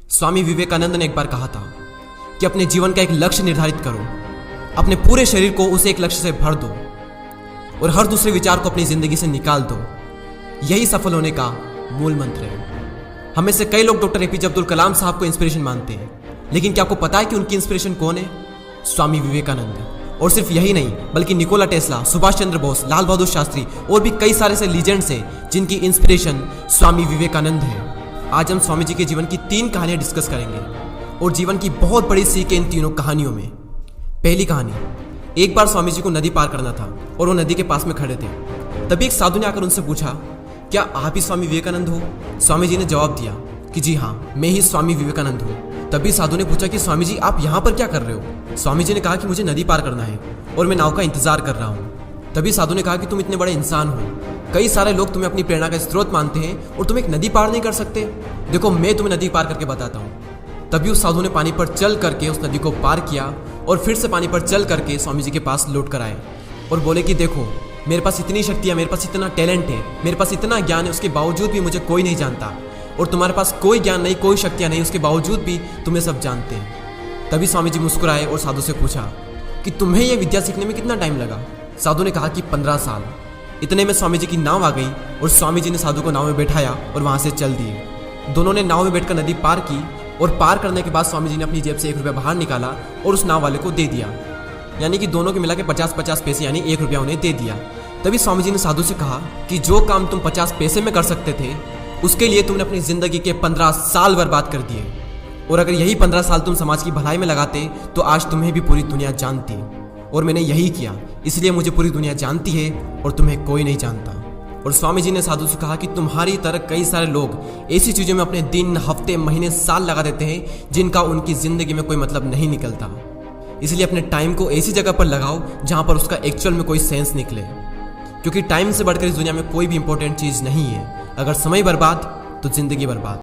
स्वामी विवेकानंद ने एक बार कहा था कि अपने जीवन का एक लक्ष्य निर्धारित करो, अपने पूरे शरीर को उसे एक लक्ष्य से भर दो और हर दूसरे विचार को अपनी जिंदगी से निकाल दो। यही सफल होने का मूल मंत्र है। हमें से कई लोग डॉक्टर एपीजे अब्दुल कलाम साहब को इंस्पिरेशन मानते हैं, लेकिन क्या आपको पता है कि उनकी इंस्पिरेशन कौन है? स्वामी विवेकानंद। और सिर्फ यही नहीं, बल्कि निकोला टेस्ला, सुभाष चंद्र बोस, लाल बहादुर शास्त्री और भी कई सारे से लीजेंड्स हैं जिनकी इंस्पिरेशन स्वामी विवेकानंद है। आज हम स्वामी जी के जीवन की 3 कहानियां डिस्कस करेंगे और जीवन की बहुत बड़ी सीख है इन तीनों कहानियों में। पहली कहानी, एक बार स्वामी जी को नदी पार करना था और वो नदी के पास में खड़े थे। तभी एक साधु ने आकर उनसे पूछा, क्या आप ही स्वामी विवेकानंद हो? स्वामी जी ने जवाब दिया कि जी हाँ, मैं ही स्वामी विवेकानंद हूँ। तभी साधु ने पूछा कि स्वामी जी, आप यहाँ पर क्या कर रहे हो? स्वामी जी ने कहा कि मुझे नदी पार करना है और मैं नाव का इंतजार कर रहा हूँ। तभी साधु ने कहा कि तुम इतने बड़े इंसान हो, कई सारे लोग तुम्हें अपनी प्रेरणा का स्रोत मानते हैं और तुम एक नदी पार नहीं कर सकते। देखो, मैं तुम्हें नदी पार करके बताता हूँ। तभी उस साधु ने पानी पर चल करके उस नदी को पार किया और फिर से पानी पर चल करके स्वामी जी के पास लौट कर आए और बोले कि देखो, मेरे पास इतनी शक्ति है, मेरे पास इतना टैलेंट है, मेरे पास इतना ज्ञान है, उसके बावजूद भी मुझे कोई नहीं जानता। और तुम्हारे पास कोई ज्ञान नहीं, कोई शक्तियाँ नहीं, उसके बावजूद भी तुम्हें सब जानते हैं। तभी स्वामी जी मुस्कुराए और साधु से पूछा कि तुम्हें यह विद्या सीखने में कितना टाइम लगा? साधु ने कहा कि 15 साल। इतने में स्वामी जी की नाव आ गई और स्वामी जी ने साधु को नाव में बैठाया और वहाँ से चल दिए। दोनों ने नाव में बैठकर नदी पार की और पार करने के बाद स्वामी जी ने अपनी जेब से 1 रुपया बाहर निकाला और उस नाव वाले को दे दिया। यानी कि दोनों के मिला के 50-50 पैसे यानी 1 रुपया उन्हें दे दिया। तभी स्वामी जी ने साधु से कहा कि जो काम तुम 50 पैसे में कर सकते थे, उसके लिए तुमने अपनी जिंदगी के 15 साल बर्बाद कर दिए। और अगर यही 15 साल तुम समाज की भलाई में लगाते तो आज तुम्हें भी पूरी दुनिया जानती। और मैंने यही किया, इसलिए मुझे पूरी दुनिया जानती है और तुम्हें कोई नहीं जानता। और स्वामी जी ने साधु से कहा कि तुम्हारी तरह कई सारे लोग ऐसी चीज़ों में अपने दिन, हफ्ते, महीने, साल लगा देते हैं जिनका उनकी ज़िंदगी में कोई मतलब नहीं निकलता। इसलिए अपने टाइम को ऐसी जगह पर लगाओ जहाँ पर उसका एक्चुअल में कोई सेंस निकले, क्योंकि टाइम से बढ़कर इस दुनिया में कोई भी इंपॉर्टेंट चीज़ नहीं है। अगर समय बर्बाद तो जिंदगी बर्बाद।